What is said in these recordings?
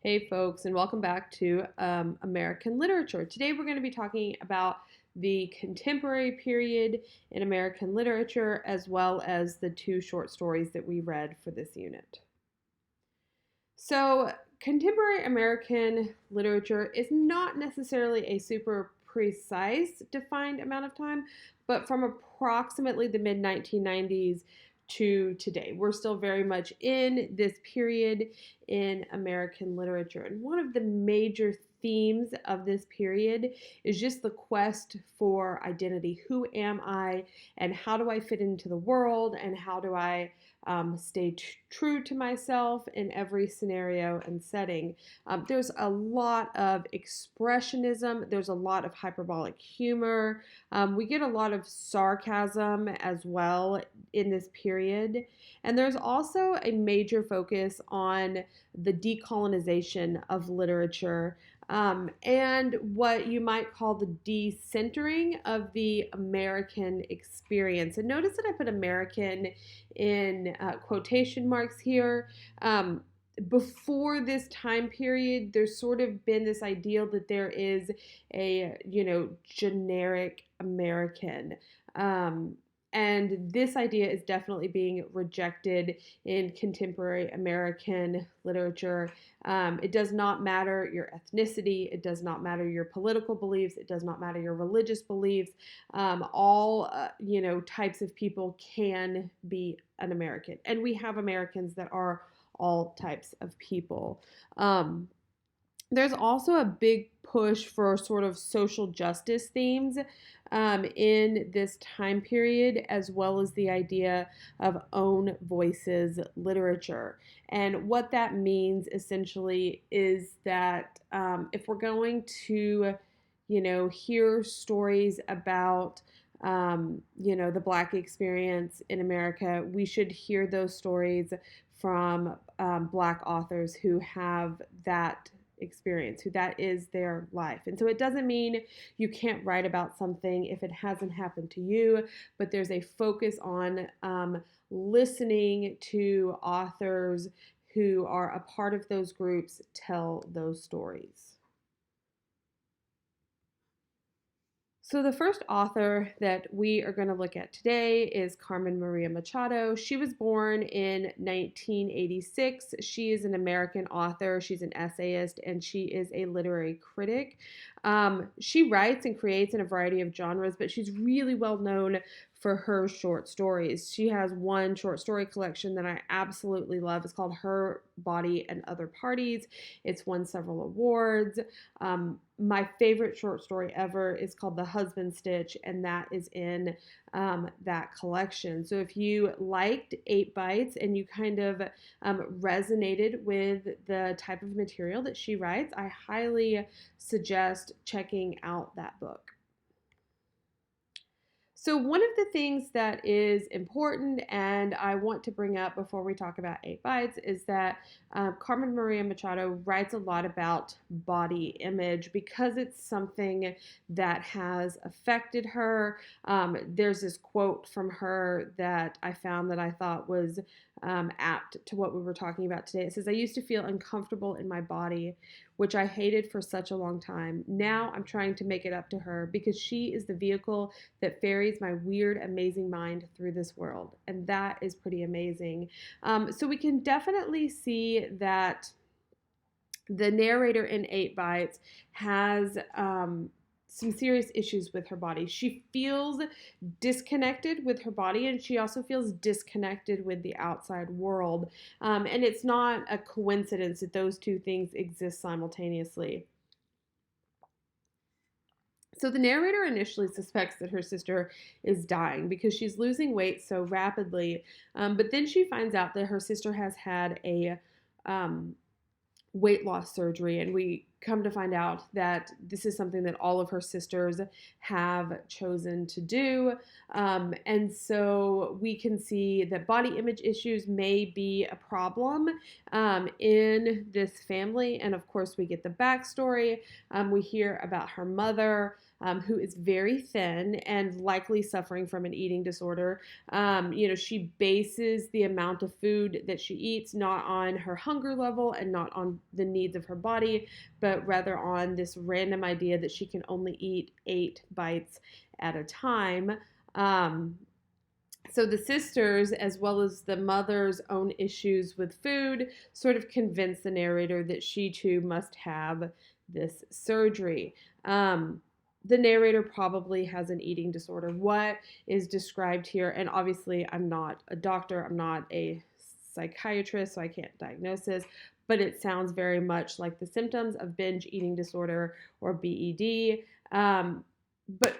Hey folks, and welcome back to American Literature. Today we're going to be talking about the contemporary period in American literature as well as the two short stories that we read for this unit. So, contemporary American literature is not necessarily a super precise defined amount of time, but from approximately the mid 1990s to today. We're still very much in this period in American literature. And one of the major themes of this period is just the quest for identity. Who am I, and how do I fit into the world, and how do I stay true to myself in every scenario and setting. There's a lot of expressionism, there's a lot of hyperbolic humor. We get a lot of sarcasm as well in this period. And there's also a major focus on the decolonization of literature and what you might call the decentering of the American experience. And notice that I put American in quotation marks here. Before this time period, there's sort of been this ideal that there is a, generic American. And this idea is definitely being rejected in contemporary American literature. It does not matter your ethnicity. It does not matter your political beliefs. It does not matter your religious beliefs. All types of people can be an American, and we have Americans that are all types of people. There's also a big push for sort of social justice themes in this time period, as well as the idea of own voices literature. And what that means essentially is that if we're going to, hear stories about the Black experience in America, we should hear those stories from Black authors who have that experience, who that is their life. And so it doesn't mean you can't write about something if it hasn't happened to you, but there's a focus on listening to authors who are a part of those groups tell those stories. So the first author that we are going to look at today is Carmen Maria Machado. She was born in 1986. She is an American author. She's an essayist, and she is a literary critic. She writes and creates in a variety of genres, but she's really well known for her short stories. She has one short story collection that I absolutely love. It's called Her Body and Other Parties. It's won several awards. My favorite short story ever is called The Husband Stitch, and that is in that collection. So if you liked 8 Bites and you kind of resonated with the type of material that she writes, I highly suggest checking out that book. So one of the things that is important and I want to bring up before we talk about 8 Bites is that Carmen Maria Machado writes a lot about body image because it's something that has affected her. There's this quote from her that I found that I thought was apt to what we were talking about today. It says, "I used to feel uncomfortable in my body, which I hated for such a long time. Now I'm trying to make it up to her because she is the vehicle that ferries my weird, amazing mind through this world." And that is pretty amazing. So we can definitely see that the narrator in 8 Bites has some serious issues with her body. She feels disconnected with her body, and she also feels disconnected with the outside world. And it's not a coincidence that those two things exist simultaneously. So the narrator initially suspects that her sister is dying because she's losing weight so rapidly. But then she finds out that her sister has had a weight loss surgery, and we come to find out that this is something that all of her sisters have chosen to do. And so we can see that body image issues may be a problem in this family. And of course, we get the backstory. We hear about her mother. Who is very thin and likely suffering from an eating disorder. She bases the amount of food that she eats not on her hunger level and not on the needs of her body, but rather on this random idea that she can only eat 8 bites at a time. So the sisters, as well as the mother's own issues with food, sort of convince the narrator that she too must have this surgery. The narrator probably has an eating disorder. What is described here, and obviously I'm not a doctor, I'm not a psychiatrist, so I can't diagnose this, but it sounds very much like the symptoms of binge eating disorder or BED. But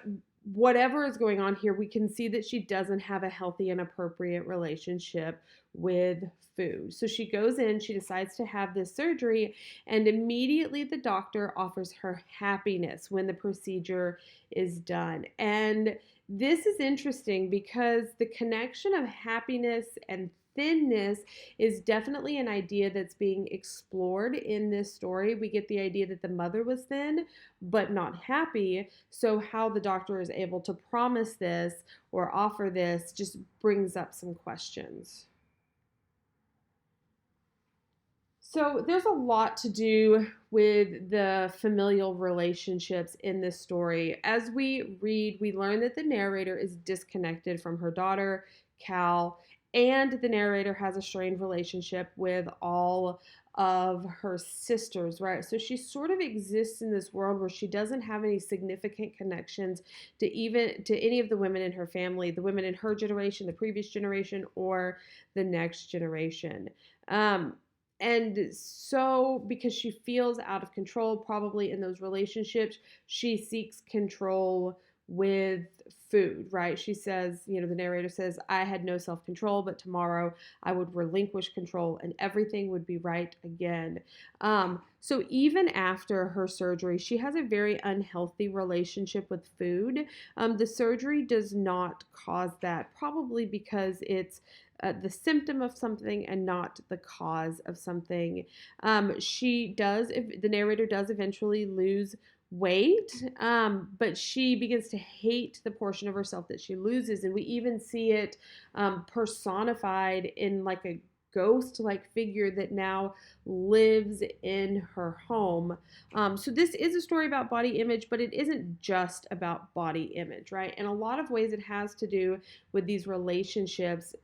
whatever is going on here, we can see that she doesn't have a healthy and appropriate relationship with food. So she goes in, she decides to have this surgery, and immediately the doctor offers her happiness when the procedure is done. And this is interesting because the connection of happiness and thinness is definitely an idea that's being explored in this story. We get the idea that the mother was thin but not happy. So how the doctor is able to promise this or offer this just brings up some questions. So there's a lot to do with the familial relationships in this story. As we read, we learn that the narrator is disconnected from her daughter, Cal, and the narrator has a strained relationship with all of her sisters, right? So she sort of exists in this world where she doesn't have any significant connections to any of the women in her family, the women in her generation, the previous generation, or the next generation. And so, because she feels out of control, probably in those relationships, she seeks control with food, right? She says, the narrator says, I had no self control, but tomorrow I would relinquish control and everything would be right again. So, even after her surgery, she has a very unhealthy relationship with food. The surgery does not cause that, probably because it's the symptom of something and not the cause of something. The narrator does eventually lose weight, but she begins to hate the portion of herself that she loses. And we even see it personified in like a ghost-like figure that now lives in her home. So this is a story about body image, but it isn't just about body image, right? In a lot of ways, it has to do with these relationships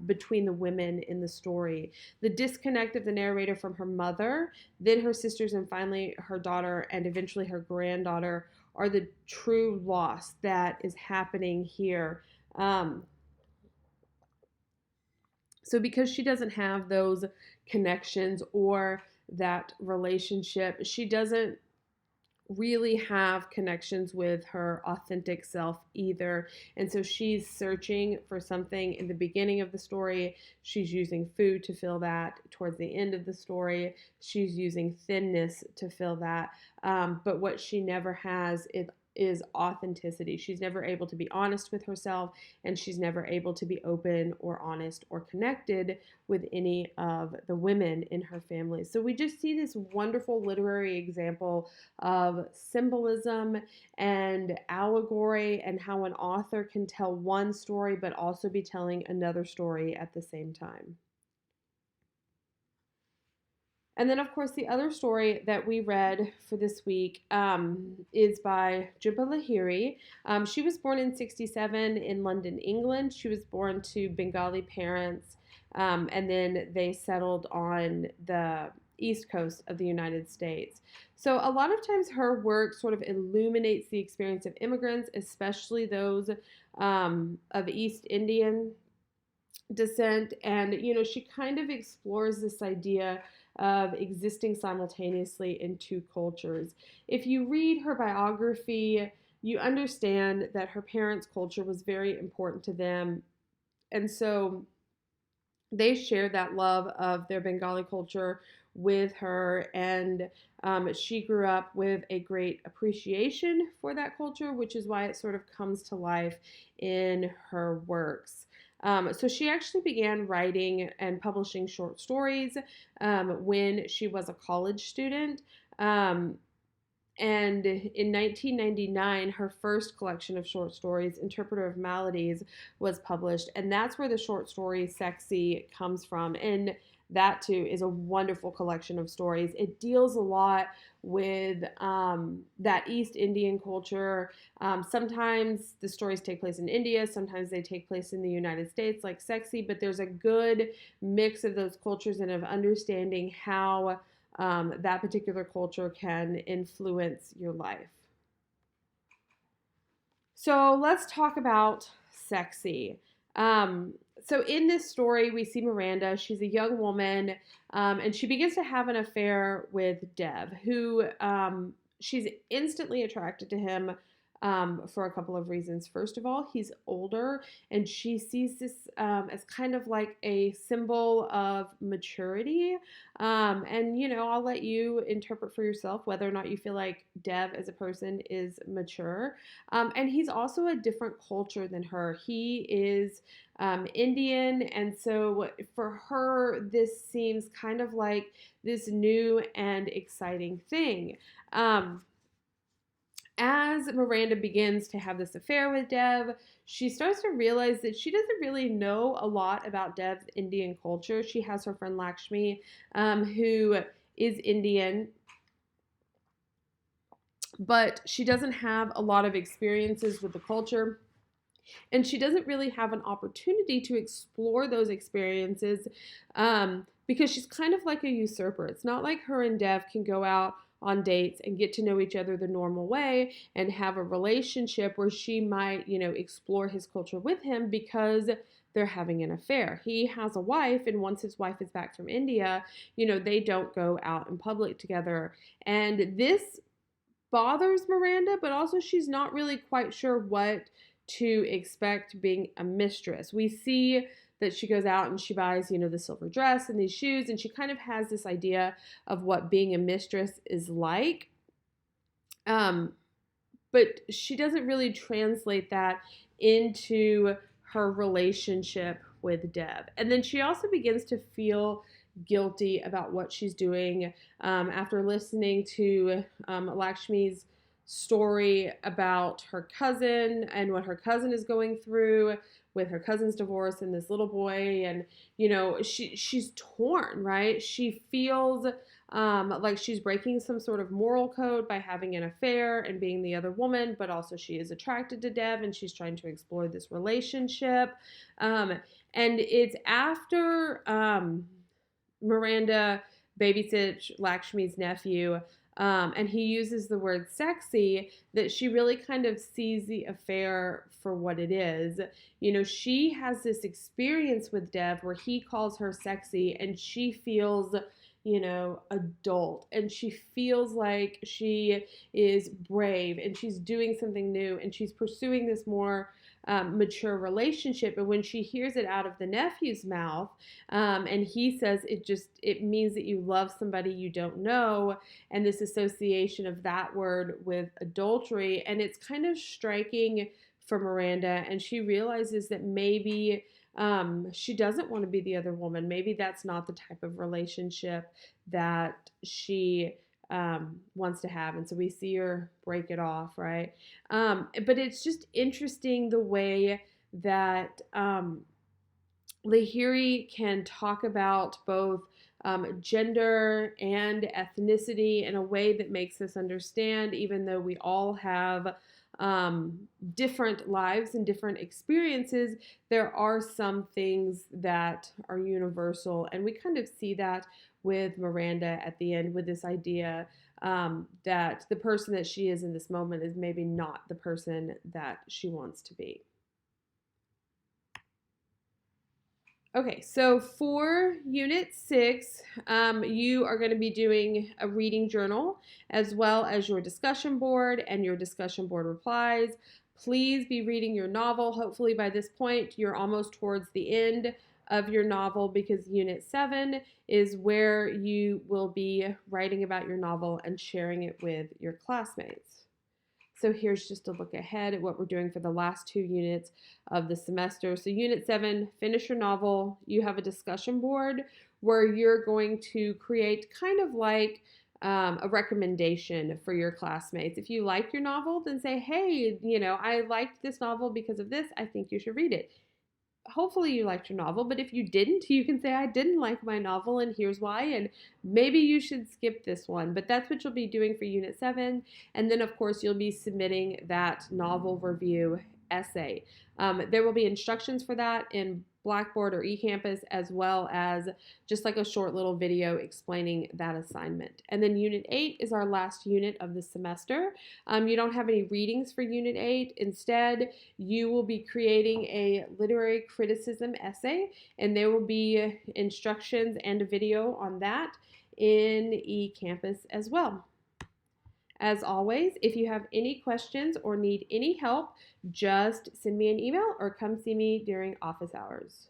between the women in the story. The disconnect of the narrator from her mother, then her sisters, and finally her daughter, and eventually her granddaughter are the true loss that is happening here. So because she doesn't have those connections or that relationship, she doesn't really have connections with her authentic self either. And so she's searching for something in the beginning of the story. She's using food to fill that. Towards the end of the story, she's using thinness to fill that. But what she never has is authenticity. She's never able to be honest with herself, and she's never able to be open or honest or connected with any of the women in her family. So we just see this wonderful literary example of symbolism and allegory, and how an author can tell one story but also be telling another story at the same time. And then, of course, the other story that we read for this week is by Jhumpa Lahiri. She was born in 1967 in London, England. She was born to Bengali parents, and then they settled on the East Coast of the United States. So a lot of times her work sort of illuminates the experience of immigrants, especially those of East Indian descent. And, she kind of explores this idea of existing simultaneously in two cultures. If you read her biography, you understand that her parents' culture was very important to them. And so they shared that love of their Bengali culture with her, and she grew up with a great appreciation for that culture, which is why it sort of comes to life in her works. So she actually began writing and publishing short stories when she was a college student. Um, and in 1999, her first collection of short stories, Interpreter of Maladies, was published. And that's where the short story Sexy comes from. And that too is a wonderful collection of stories. It deals a lot with that East Indian culture. Sometimes the stories take place in India, sometimes they take place in the United States, like Sexy, but there's a good mix of those cultures and of understanding how that particular culture can influence your life. So let's talk about Sexy. So in this story, we see Miranda. She's a young woman, and she begins to have an affair with Dev, who she's instantly attracted to him for a couple of reasons. First of all, he's older, and she sees this as kind of like a symbol of maturity. And, I'll let you interpret for yourself whether or not you feel like Dev as a person is mature. And he's also a different culture than her. He is Indian, and so for her, this seems kind of like this new and exciting thing. As Miranda begins to have this affair with Dev, she starts to realize that she doesn't really know a lot about Dev's Indian culture. She has her friend Lakshmi, who is Indian, but she doesn't have a lot of experiences with the culture. And she doesn't really have an opportunity to explore those experiences because she's kind of like a usurper. It's not like her and Dev can go out on dates and get to know each other the normal way and have a relationship where she might, explore his culture with him because they're having an affair. He has a wife, and once his wife is back from India, they don't go out in public together. And this bothers Miranda, but also she's not really quite sure what to expect being a mistress. We see that she goes out and she buys, the silver dress and these shoes, and she kind of has this idea of what being a mistress is like. But she doesn't really translate that into her relationship with Dev. And then she also begins to feel guilty about what she's doing after listening to Lakshmi's story about her cousin and what her cousin is going through with her cousin's divorce and this little boy. And she's torn, right? She feels like she's breaking some sort of moral code by having an affair and being the other woman, but also she is attracted to Dev and she's trying to explore this relationship. And it's after Miranda babysits Lakshmi's nephew, and he uses the word sexy, that she really kind of sees the affair for what it is. She has this experience with Dev where he calls her sexy, and she feels, adult, and she feels like she is brave and she's doing something new and she's pursuing this more mature relationship. And when she hears it out of the nephew's mouth, and he says it means that you love somebody you don't know, and this association of that word with adultery, and it's kind of striking for Miranda, and she realizes that maybe she doesn't want to be the other woman. Maybe that's not the type of relationship that she wants to have. And so we see her break it off, right? But it's just interesting the way that Lahiri can talk about both gender and ethnicity in a way that makes us understand, even though we all have different lives and different experiences, there are some things that are universal. And we kind of see that with Miranda at the end, with this idea that the person that she is in this moment is maybe not the person that she wants to be. Okay, so for Unit 6, you are going to be doing a reading journal as well as your discussion board and your discussion board replies. Please be reading your novel. Hopefully by this point, you're almost towards the end of your novel, because Unit 7 is where you will be writing about your novel and sharing it with your classmates. So here's just a look ahead at what we're doing for the last 2 units of the semester. So Unit 7, finish your novel. You have a discussion board where you're going to create kind of like a recommendation for your classmates. If you like your novel, then say, hey, I liked this novel because of this. I think you should read it. Hopefully you liked your novel, but if you didn't, you can say, I didn't like my novel and here's why, and maybe you should skip this one. But that's what you'll be doing for Unit 7. And then, of course, you'll be submitting that novel review essay. There will be instructions for that in Blackboard or eCampus, as well as just like a short little video explaining that assignment. And then Unit 8 is our last unit of the semester. You don't have any readings for Unit 8. Instead, you will be creating a literary criticism essay, and there will be instructions and a video on that in eCampus as well. As always, if you have any questions or need any help, just send me an email or come see me during office hours.